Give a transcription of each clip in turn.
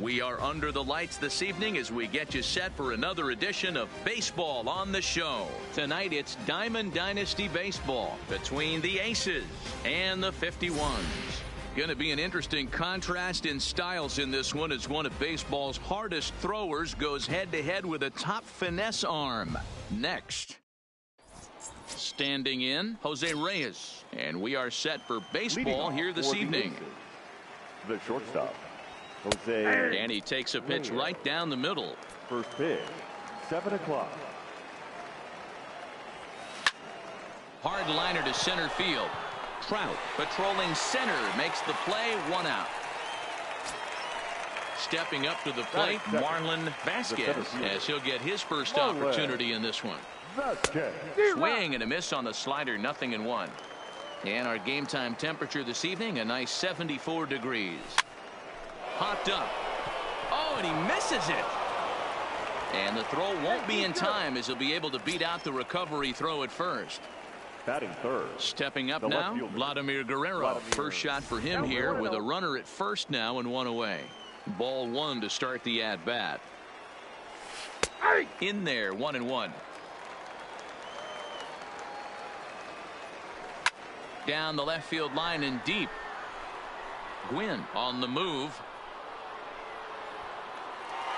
We are under the lights this evening as we get you set for another edition of Baseball on the Show. Tonight it's Diamond Dynasty Baseball between the Aces and the 51s. Going to be an interesting contrast in styles in this one as one of baseball's hardest throwers goes head-to-head with a top finesse arm. Next. Standing in, Jose Reyes. And we are set for baseball here this evening. The shortstop, Jose. And he takes a pitch right down the middle. First pitch, 7 o'clock. Hard liner to center field. Trout patrolling center makes the play, 1 out. Stepping up to the plate, Marlon Vasquez, as he'll get his first opportunity in this one. Swing and a miss on the slider, 0-1. And our game time temperature this evening, a nice 74 degrees. Popped up. Oh, and he misses it. And the throw won't be in time as he'll be able to beat out the recovery throw at first. Batting third. Stepping up now, Vladimir Guerrero. First shot for him here with a runner at first now and 1 away. Ball 1 to start the at-bat. In there, 1-1. Down the left field line and deep. Gwynn on the move.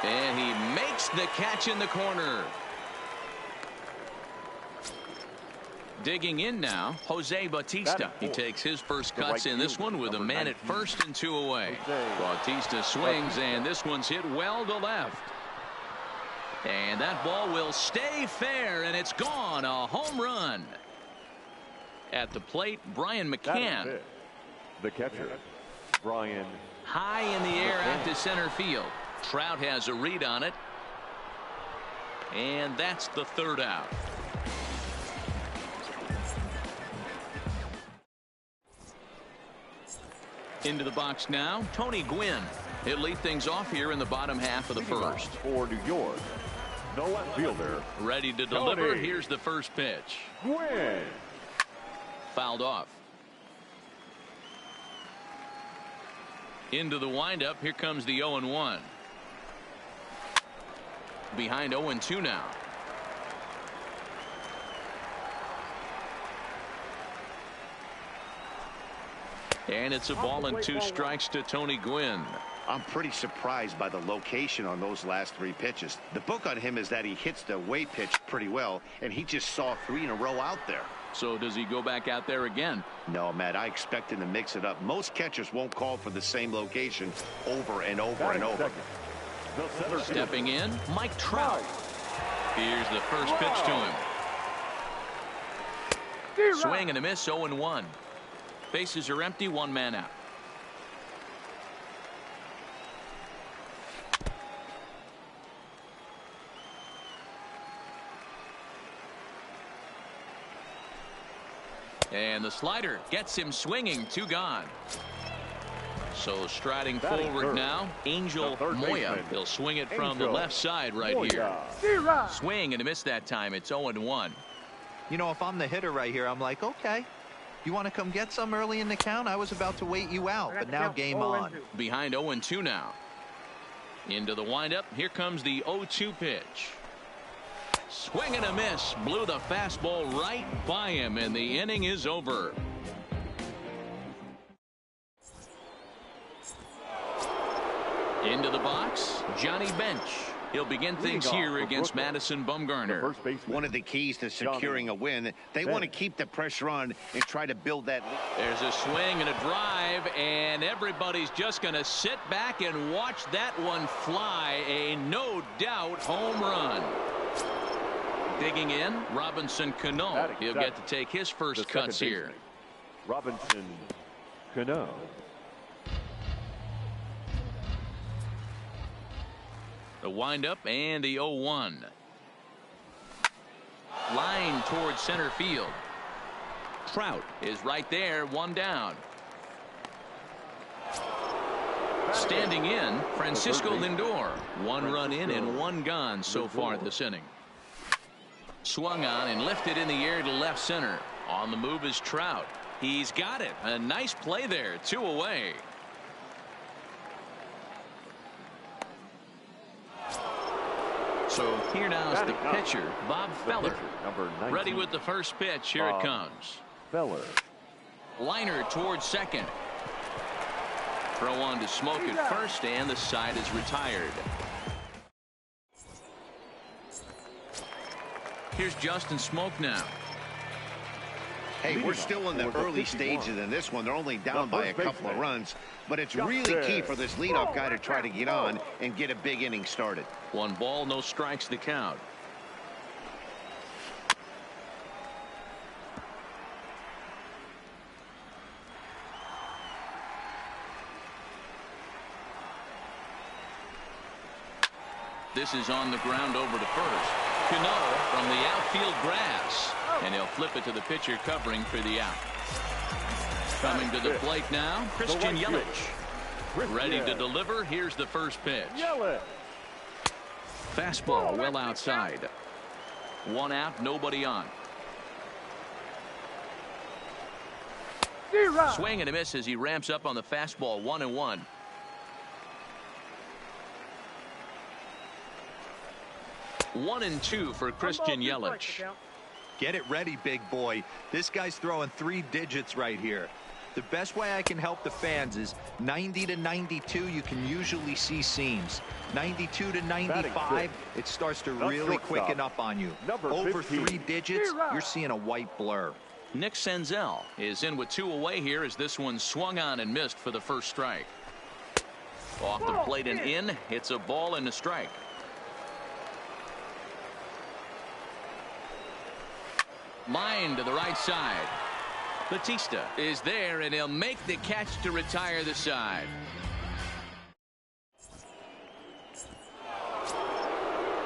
And he makes the catch in the corner. Digging in now, Jose Bautista. He takes his first cuts in this one with a man at first and 2 away. Bautista swings, and this one's hit well to left. And that ball will stay fair, and it's gone. A home run. At the plate, Brian McCann. The catcher, Brian. High in the air out to center field. Trout has a read on it. And that's the 3rd out. Into the box now, Tony Gwynn. He'll lead things off here in the bottom half of the first. For New York, the left fielder. Ready to deliver. Here's the first pitch. Gwynn. Fouled off. Into the windup. Here comes the 0-1. Behind 0-2 now. And it's a ball and 2 strikes to Tony Gwynn. I'm pretty surprised by the location on those last 3 pitches. The book on him is that he hits the away pitch pretty well, and he just saw 3 in a row out there. So does he go back out there again? No, Matt, I expect him to mix it up. Most catchers won't call for the same location over and over and over. Stepping in, Mike Trout. Here's the first pitch to him. Swing and a miss, 0-1. Bases are empty, 1 man out. And the slider gets him swinging, 2 gone. So striding forward now, Angel Moya. He'll swing it from the left side right here. Swing and a miss that time. It's 0-1. You know, if I'm the hitter right here, I'm like, okay, you want to come get some early in the count? I was about to wait you out, but now game on. Behind 0-2 now. Into the windup. Here comes the 0-2 pitch. Swing and a miss. Blew the fastball right by him, and the inning is over. Into the box, Johnny Bench. He'll begin things here against Madison Bumgarner. One of the keys to securing a win, they want to keep the pressure on and try to build that lead. There's a swing and a drive, and everybody's just going to sit back and watch that one fly. A no doubt home run. Digging in, Robinson Cano. He'll get to take his first cuts here. Robinson Cano. The windup and the 0-1. Line towards center field. Trout is right there, 1 down. Standing in, Francisco Lindor. 1 run in and 1 gone so far this inning. Swung on and lifted in the air to left center. On the move is Trout. He's got it. A nice play there. 2 away. So here now is the pitcher, Bob Feller. Number 19. Ready with the first pitch. Here it comes. Feller. Liner towards second. Throw on to Smoke at first, and the side is retired. Here's Justin Smoke now. Hey, we're still in the early stages in this one. They're only down by a couple of runs, but it's really key for this leadoff guy to try to get on and get a big inning started. 1 ball, no strikes the count. This is on the ground over to first. Cano from the outfield grass. And he'll flip it to the pitcher covering for the out. Coming to the plate now, Christian Yelich. Ready to deliver. Here's the first pitch. Fastball well outside. 1 out, nobody on. Swing and a miss as he ramps up on the fastball. 1-1. One and 2 for Christian Yelich. Get it ready, big boy. This guy's throwing 3 digits right here. The best way I can help the fans is 90 to 92. You can usually see seams. 92 to 95, it starts to really quicken up on you. Over 3 digits, you're seeing a white blur. Nick Senzel is in with 2 away here as this one swung on and missed for the first strike. Off the plate and in. It's a ball and a strike. Line to the right side. Batista is there, and he'll make the catch to retire the side.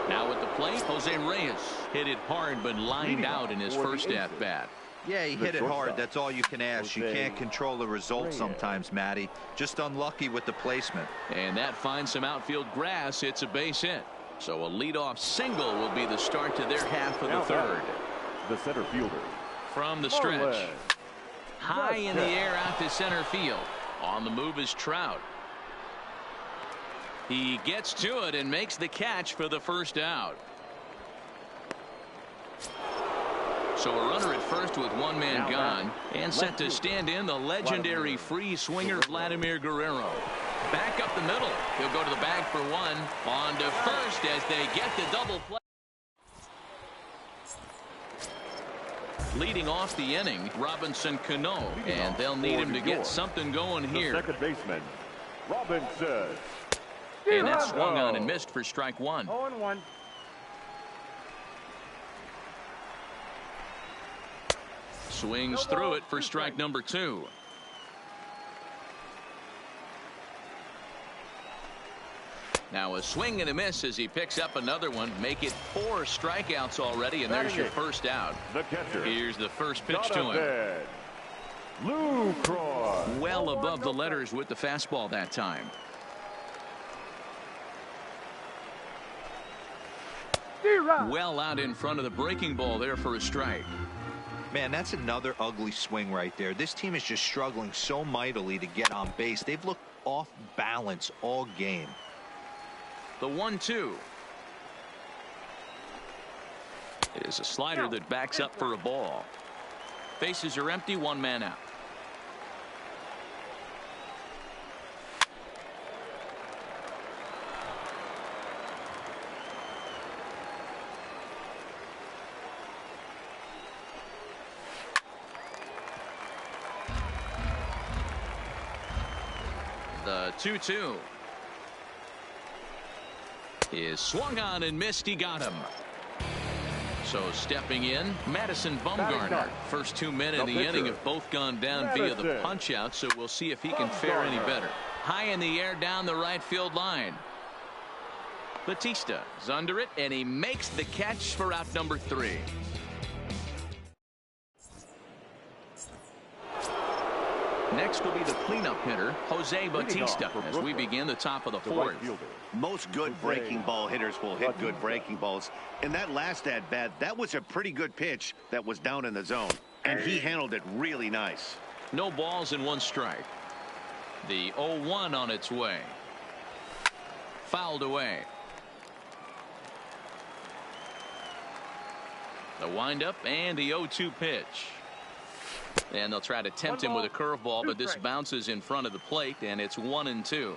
Now at the plate, Jose Reyes hit it hard but lined out in his first at-bat. Yeah, he hit it hard. That's all you can ask. You can't control the result sometimes, Matty. Just unlucky with the placement. And that finds some outfield grass. It's a base hit. So a leadoff single will be the start to their half of the third. The center fielder. From the stretch. High in the air out to center field. On the move is Trout. He gets to it and makes the catch for the first out. So a runner at first with 1 man gone, and set to stand in the legendary free swinger Vladimir Guerrero. Back up the middle. He'll go to the bag for 1. On to first as they get the double play. Leading off the inning, Robinson Cano, and they'll need him to get something going here. Second baseman, Robinson. And that swung on and missed for strike 1. 0-1. Swings through it for strike number 2. Now a swing and a miss as he picks up another one. Make it 4 strikeouts already, and there's your first out. The catcher. Here's the first pitch to him. Lucroy. Well above the letters with the fastball that time. Well out in front of the breaking ball there for a strike. Man, that's another ugly swing right there. This team is just struggling so mightily to get on base. They've looked off balance all game. The 1-2 is a slider that backs up for a ball. Bases are empty, 1 man out. The 2-2 is swung on and missed. He got him. So stepping in, Madison Bumgarner. First 2 men in the inning have both gone down via the punch out, so we'll see if he can fare any better. High in the air down the right field line. Batista is under it, and he makes the catch for out number 3. Next will be the cleanup hitter, Jose Batista, as we begin the top of the 4th. Most good breaking ball hitters will hit good breaking balls. In that last at-bat, that was a pretty good pitch that was down in the zone, and he handled it really nice. No balls and 1 strike. The 0-1 on its way. Fouled away. The windup and the 0-2 pitch. And they'll try to tempt him with a curveball, but this bounces in front of the plate, and it's 1-2.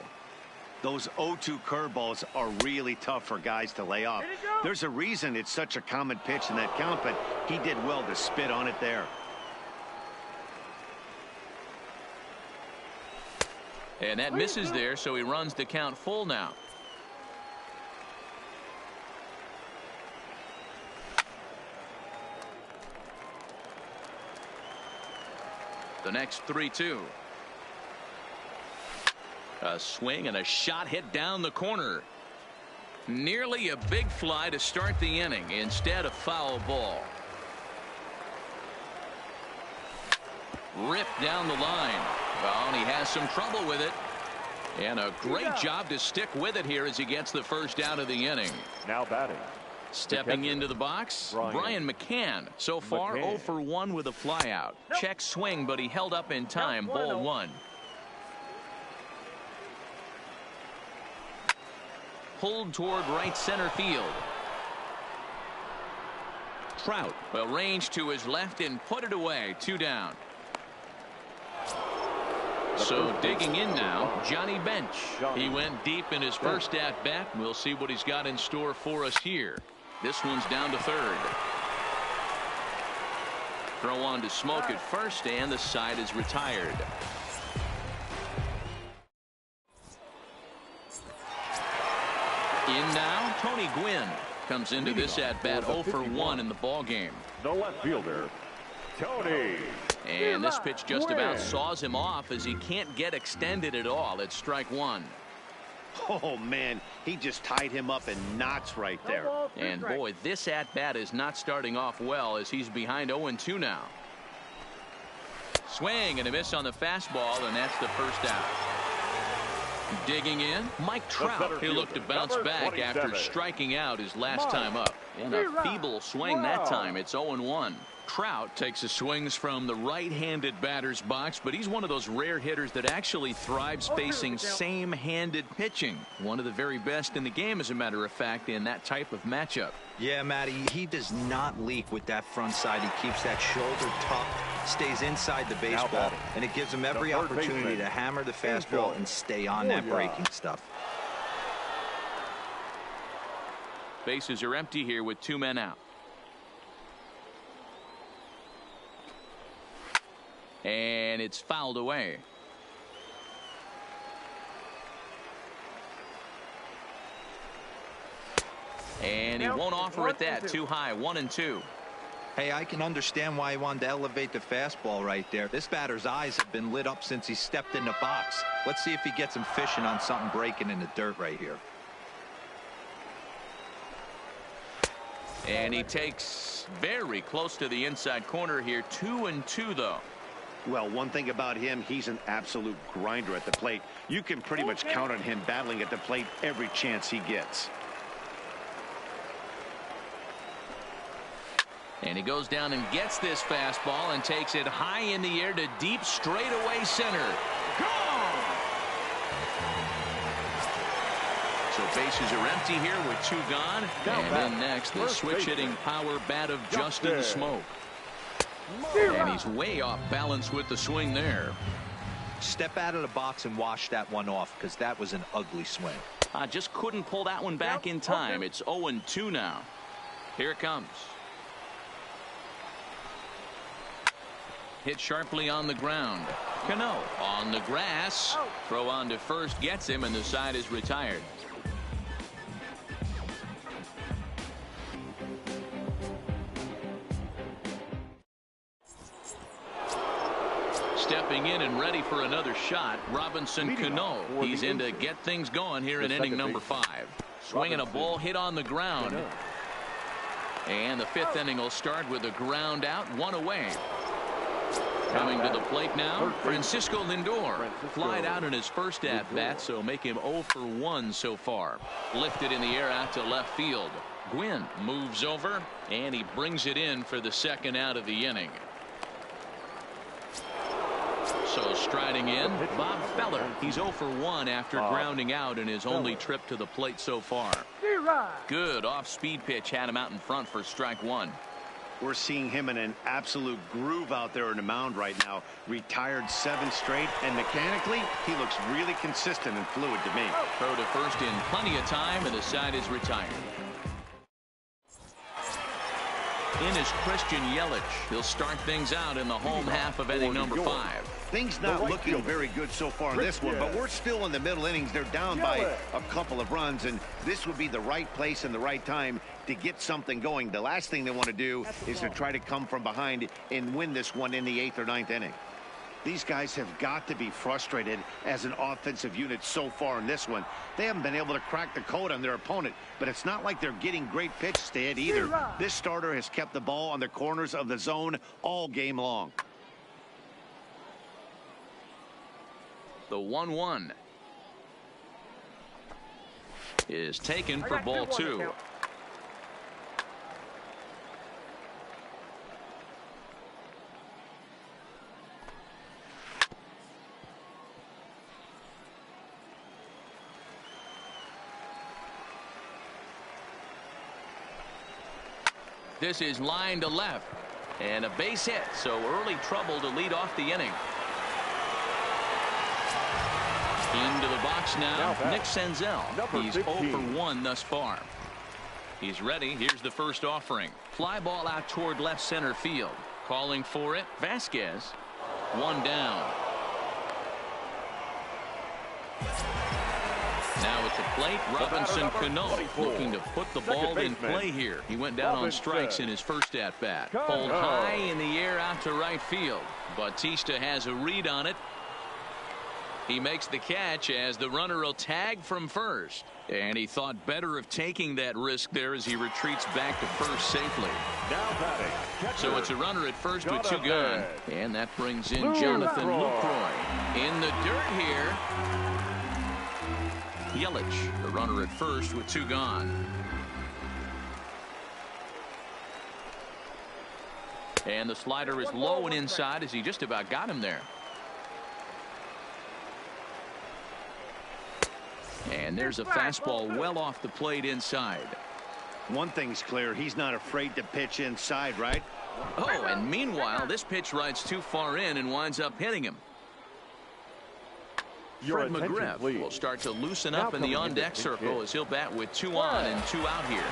Those 0-2 curveballs are really tough for guys to lay off. There's a reason it's such a common pitch in that count, but he did well to spit on it there. And that misses there, so he runs the count full now. The next 3-2. A swing and a shot hit down the corner. Nearly a big fly to start the inning. Instead, a foul ball. Ripped down the line. Well, and he has some trouble with it. And a great job to stick with it here as he gets the first out of the inning. Now batting. Stepping into the box, Brian McCann. So far, 0 for 1 with a flyout. Check swing, but he held up in time. Ball 1. Pulled toward right center field. Trout will range to his left and put it away. 2 down. So digging in now, Johnny Bench. He went deep in his first at bat. We'll see what he's got in store for us here. This one's down to third. Throw on to Smoke at first, and the side is retired. In now, Tony Gwynn comes into this at bat 0 for 1 in the ball game. The left fielder, Tony. And this pitch just about saws him off as he can't get extended at all. It's strike 1. Oh, man, he just tied him up in knots right there. And boy, this at-bat is not starting off well as he's behind 0-2 now. Swing and a miss on the fastball, and that's the first out. Digging in, Mike Trout. He looked to bounce back after striking out his last time up. And a feeble swing that time. It's 0-1. Trout takes his swings from the right-handed batter's box, but he's one of those rare hitters that actually thrives facing same-handed pitching. One of the very best in the game, as a matter of fact, in that type of matchup. Yeah, Matty, he does not leak with that front side. He keeps that shoulder tucked, stays inside the baseball, and it gives him every opportunity to hammer the fastball and stay on that breaking stuff. Bases are empty here with 2 men out. And it's fouled away. And he won't offer it that. Too high. 1-2. Hey, I can understand why he wanted to elevate the fastball right there. This batter's eyes have been lit up since he stepped in the box. Let's see if he gets him fishing on something breaking in the dirt right here. And he takes very close to the inside corner here. 2-2 though. Well, one thing about him, he's an absolute grinder at the plate. You can pretty much count on him battling at the plate every chance he gets. And he goes down and gets this fastball and takes it high in the air to deep straightaway center. Gone! So bases are empty here with 2 gone. And then next, the switch-hitting power bat of Justin Smoke. And he's way off balance with the swing there. Step out of the box and wash that one off, because that was an ugly swing. Just couldn't pull that one back in time. It's 0-2 now. Here it comes. Hit sharply on the ground. Cano on the grass. Throw on to first gets him, and the side is retired. Stepping in and ready for another shot, Robinson Cano. He's in to get things going here in inning number 5. Swinging a ball hit on the ground. And the 5th inning will start with a ground out, 1 away. Coming to the plate now, Francisco Lindor. Flied out in his first at-bat, so make him 0 for 1 so far. Lifted in the air out to left field. Gwynn moves over, and he brings it in for the 2nd out of the inning. So striding in, Bob Feller. He's 0 for 1 after grounding out in his only trip to the plate so far. Good off-speed pitch had him out in front for strike 1. We're seeing him in an absolute groove out there in the mound right now. Retired 7 straight, and mechanically, he looks really consistent and fluid to me. Throw to first in plenty of time, and the side is retired. In is Christian Yelich. He'll start things out in the home half of inning number 5. Things not looking very good so far in this one, but we're still in the middle innings. They're down by a couple of runs, and this would be the right place and the right time to get something going. The last thing they want to do is to try to come from behind and win this one in the 8th or 9th inning. These guys have got to be frustrated as an offensive unit so far in this one. They haven't been able to crack the code on their opponent, but it's not like they're getting great pitches to hit either. This starter has kept the ball on the corners of the zone all game long. The 1-1 is taken for ball 2. This is line to left, and a base hit, so early trouble to lead off the inning. Into the box now, Nick Senzel. He's 0 for 1 thus far. He's ready. Here's the first offering. Fly ball out toward left center field. Calling for it, Vasquez. 1 down. Now at the plate, Robinson Cano looking to put the ball in play here. He went down on strikes in his first at-bat. Pulled high in the air out to right field. Bautista has a read on it. He makes the catch as the runner will tag from first. And he thought better of taking that risk there as he retreats back to first safely. So it's a runner at first with 2 gone. And that brings in Jonathan Lucroy. In the dirt here, Yelich, the runner at first with 2 gone. And the slider is low and inside as he just about got him there. And there's a fastball well off the plate inside. One thing's clear, he's not afraid to pitch inside, right? Oh, and meanwhile, this pitch rides too far in and winds up hitting him. Fred McGriff will start to loosen up in the on-deck circle as he'll bat with 2 on and 2 out here.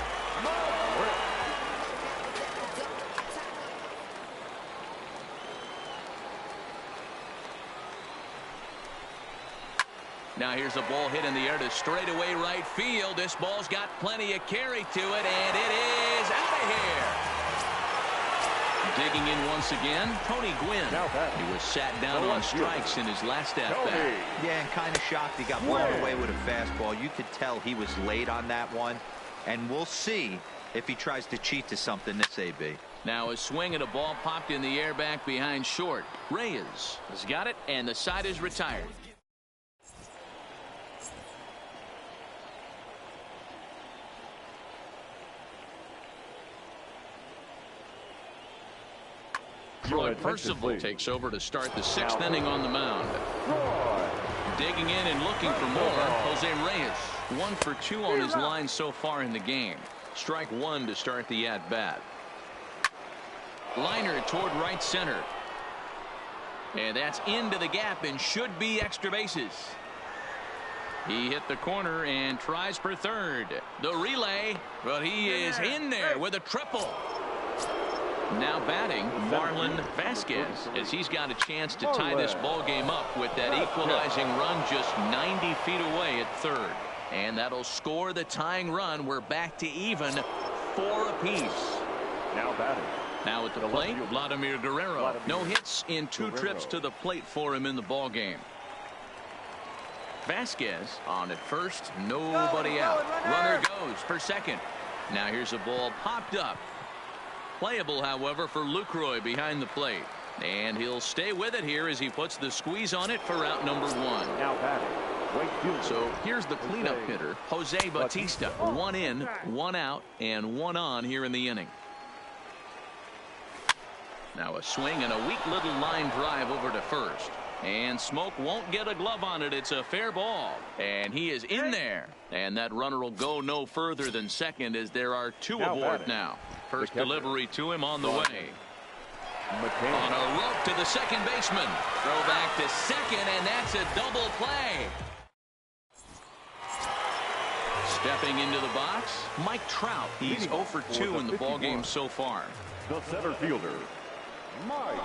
Now here's a ball hit in the air to straightaway right field. This ball's got plenty of carry to it, and it is out of here. Digging in once again, Tony Gwynn. He was sat down on strikes in his last at-bat. Yeah, and kind of shocked he got blown away with a fastball. You could tell he was late on that one, and we'll see if he tries to cheat to something this AB. Now a swing at a ball popped in the air back behind short. Reyes has got it, and the side is retired. Troy Percival takes over to start the 6th inning on the mound. Digging in and looking for more, Jose Reyes. 1 for 2 on his line so far in the game. Strike 1 to start the at-bat. Liner toward right center. And that's into the gap and should be extra bases. He hit the corner and tries for third. The relay, but he is in there with a triple. Now batting, Marlon Vasquez, as he's got a chance to tie this ball game up with that equalizing run just 90 feet away at third. And that'll score the tying run. We're back to even 4 apiece. Now batting. Now at the plate, Vladimir Guerrero. No hits in 2 trips to the plate for him in the ball game. Vasquez on at first, nobody out. Runner goes for second. Now here's a ball popped up. Playable, however, for Lucroy behind the plate. And he'll stay with it here as he puts the squeeze on it for out number 1. Now batting. So here's the cleanup hitter, Jose Bautista. 1 in, 1 out, and 1 on here in the inning. Now a swing and a weak little line drive over to first. And Smoke won't get a glove on it. It's a fair ball. And he is in there. And that runner will go no further than second as there are two aboard now. First delivery to him on the way. On a rope to the second baseman. Throw back to second, and that's a double play. Stepping into the box, Mike Trout. He's 0 for 2 in the ballgame so far. The center fielder, Mike.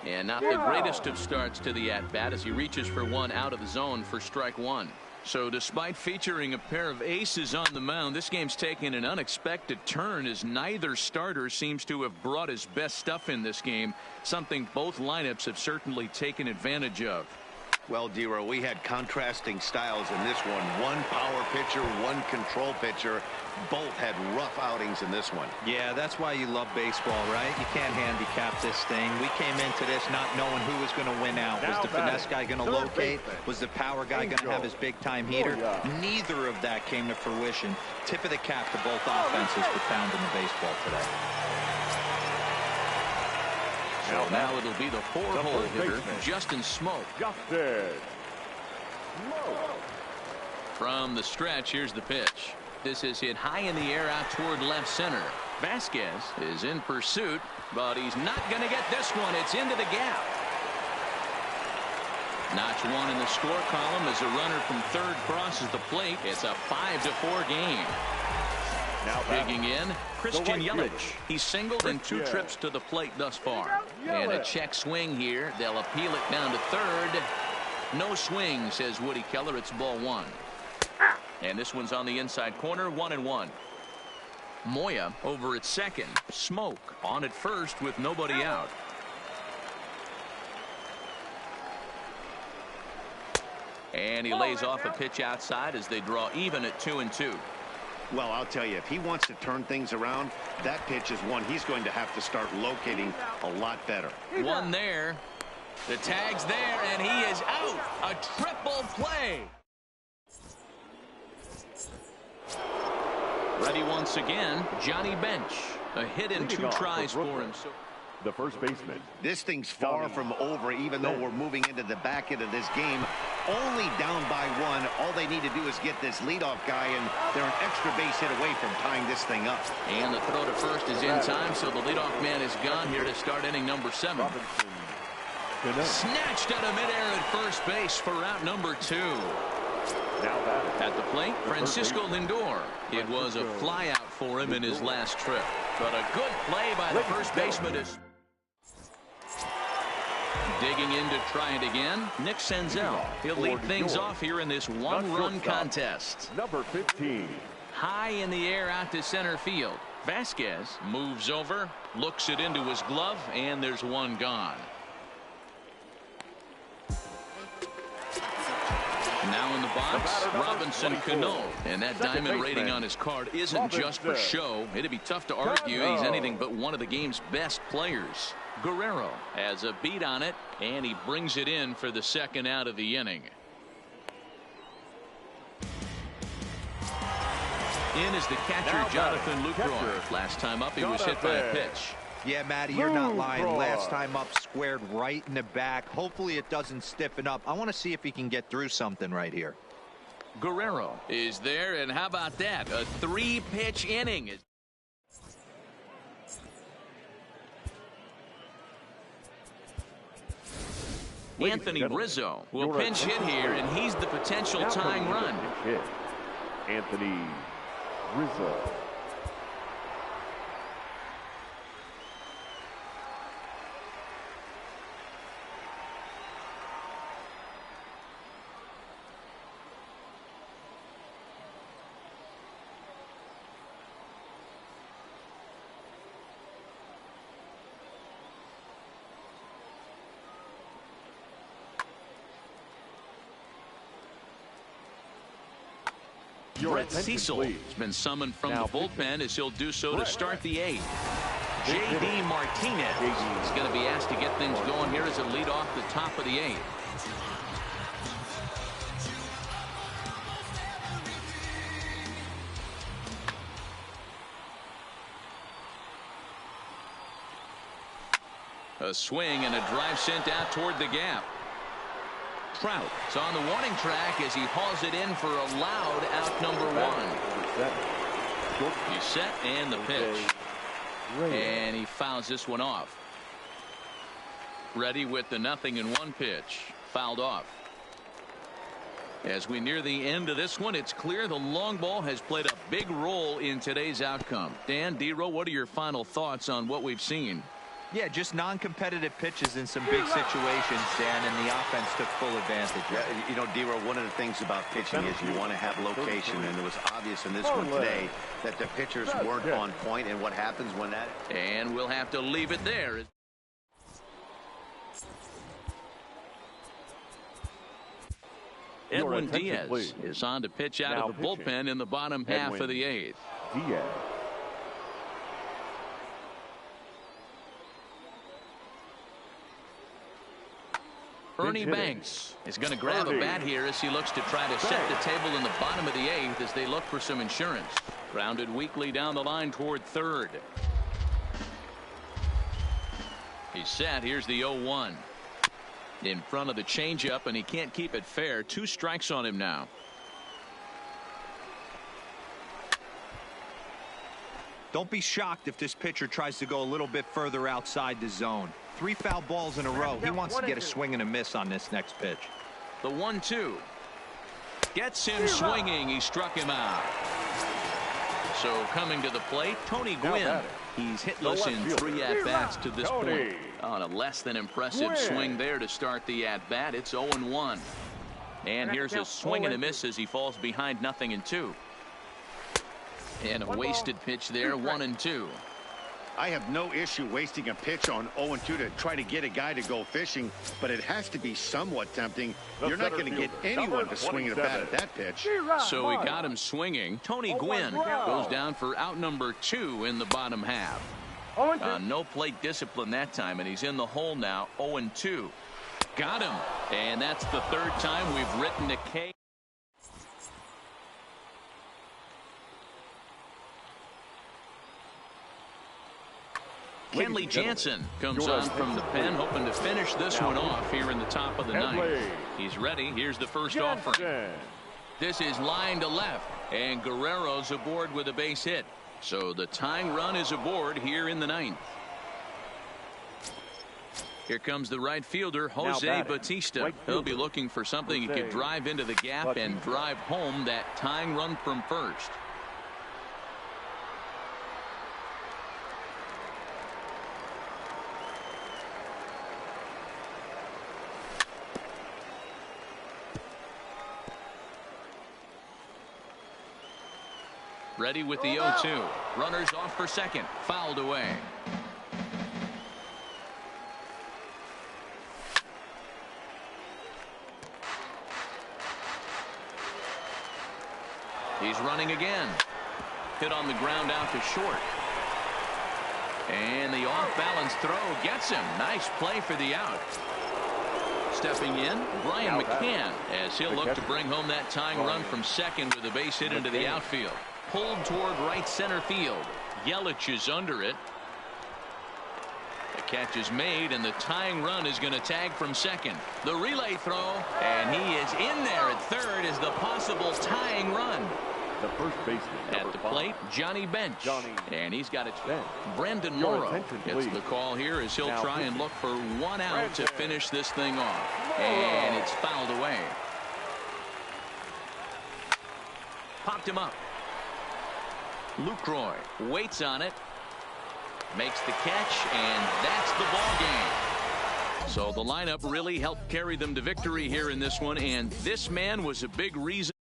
And not the greatest of starts to the at-bat as he reaches for one out of the zone for strike one. So despite featuring a pair of aces on the mound, this game's taken an unexpected turn as neither starter seems to have brought his best stuff in this game, something both lineups have certainly taken advantage of. Well, Dero, we had contrasting styles in this one. One power pitcher, one control pitcher. Both had rough outings in this one. Yeah, that's why you love baseball, right? You can't handicap this thing. We came into this not knowing who was going to win out. Was the finesse guy going to locate? Was the power guy going to have his big-time heater? Neither of that came to fruition. Tip of the cap to both offenses were found in the baseball today. So now it'll be the four-hole hitter, Justin Smoke. From the stretch, here's the pitch. This is hit high in the air out toward left center. Vasquez is in pursuit, but he's not going to get this one. It's into the gap. Notch one in the score column as a runner from third crosses the plate. It's a 5-4 game. Now digging in, Christian Yelich. He's singled in 2 trips to the plate thus far. And a check swing here. They'll appeal it down to third. No swing, says Woody Keller. It's ball one. And this one's on the inside corner, 1-1. Moya over at second. Smoke on at first with nobody out. And he lays off a pitch outside as they draw even at 2-2. Well, I'll tell you, if he wants to turn things around, that pitch is one he's going to have to start locating a lot better. One there. The tag's there, and he is out. A triple play. Ready once again, Johnny Bench. A hit in 2 tries for him. The first baseman. This thing's far from over, even though we're moving into the back end of this game. Only down by 1. All they need to do is get this leadoff guy, and they're an extra base hit away from tying this thing up. And the throw to first is in time, so the leadoff man is gone here to start inning number 7. Snatched out of midair at first base for out number 2. At the plate, Francisco Lindor. It was a fly out for him in his last trip. But a good play by the first baseman is digging in to try it again. Nick Senzel. He'll lead things off here in this one-run contest. Number 15. High in the air out to center field. Vasquez moves over, looks it into his glove, and there's one gone. Now in the box, Robinson Cano. And that diamond rating on his card isn't just for show. It'd be tough to argue he's anything but one of the game's best players. Guerrero has a beat on it, and he brings it in for the second out of the inning. In is the catcher, Jonathan Lucroy. Last time up, he was hit by a pitch. Yeah, Matty, you're not lying. Last time up, squared right in the back. Hopefully it doesn't stiffen up. I want to see if he can get through something right here. Guerrero is there, and how about that? A 3-pitch inning. Anthony Rizzo will pinch hit here, and he's the potential tying run. Anthony Rizzo. Brett Cecil has been summoned from the bullpen as he'll do so to start the 8th. J.D. Martinez is going to be asked to get things going here as a lead off the top of the 8th. A swing and a drive sent out toward the gap. Trout is on the warning track as he hauls it in for a loud out number 1. He's set and the pitch. And he fouls this one off. Ready with the 0-1 pitch. Fouled off. As we near the end of this one, it's clear the long ball has played a big role in today's outcome. Dan, D-Row, what are your final thoughts on what we've seen? Yeah, just non-competitive pitches in some big situations, Dan, and the offense took full advantage. Yeah, you know, D-Row, one of the things about pitching is you want to have location, and it was obvious in this one today that the pitchers weren't on point, and what happens when that... And we'll have to leave it there. Edwin Diaz is on to pitch out of the bullpen in the bottom half of the 8th. Diaz. Ernie Banks is going to grab a bat here as he looks to try to set the table in the bottom of the 8th as they look for some insurance. Grounded weakly down the line toward third. He's set. Here's the 0-1. In front of the changeup, and he can't keep it fair. 2 strikes on him now. Don't be shocked if this pitcher tries to go a little bit further outside the zone. 3 foul balls in a row. He wants to get a swing and a miss on this next pitch. The 1-2 gets him swinging. He struck him out. So coming to the plate, Tony Gwynn. He's hitless in 3 at-bats to this point. On a less than impressive swing there to start the at-bat. It's 0-1. And here's a swing and a miss as he falls behind 0-2. And a wasted pitch there, 1-2. I have no issue wasting a pitch on 0-2 to try to get a guy to go fishing, but it has to be somewhat tempting. You're not going to get anyone to swing a bat at that pitch. So we got him swinging. Tony Gwynn goes down for out number 2 in the bottom half. No plate discipline that time, and he's in the hole now. 0-2. Got him. And that's the 3rd time we've written a K. Kenley Jansen comes on from the pen, hoping to finish this one off here in the top of the 9th. He's ready. Here's the first offering. This is line to left, and Guerrero's aboard with a base hit. So the tying run is aboard here in the 9th. Here comes the right fielder, Jose Bautista. He'll be looking for something he could drive into the gap and drive home that tying run from first. Ready with the 0-2. Runners off for second. Fouled away. He's running again. Hit on the ground out to short. And the off-balance throw gets him. Nice play for the out. Stepping in, Brian McCann, as he'll look to bring home that tying run from second with a base hit into the outfield. Pulled toward right center field. Yelich is under it. The catch is made, and the tying run is going to tag from second. The relay throw, and he is in there at third as the possible tying run. The first baseman at the plate, Johnny Bench. And he's got it. Brendan Morrow gets the call here as he'll try and look for 1 out to finish this thing off. And it's fouled away. Popped him up. Lucroy waits on it, makes the catch, and that's the ball game. So the lineup really helped carry them to victory here in this one, and this man was a big reason.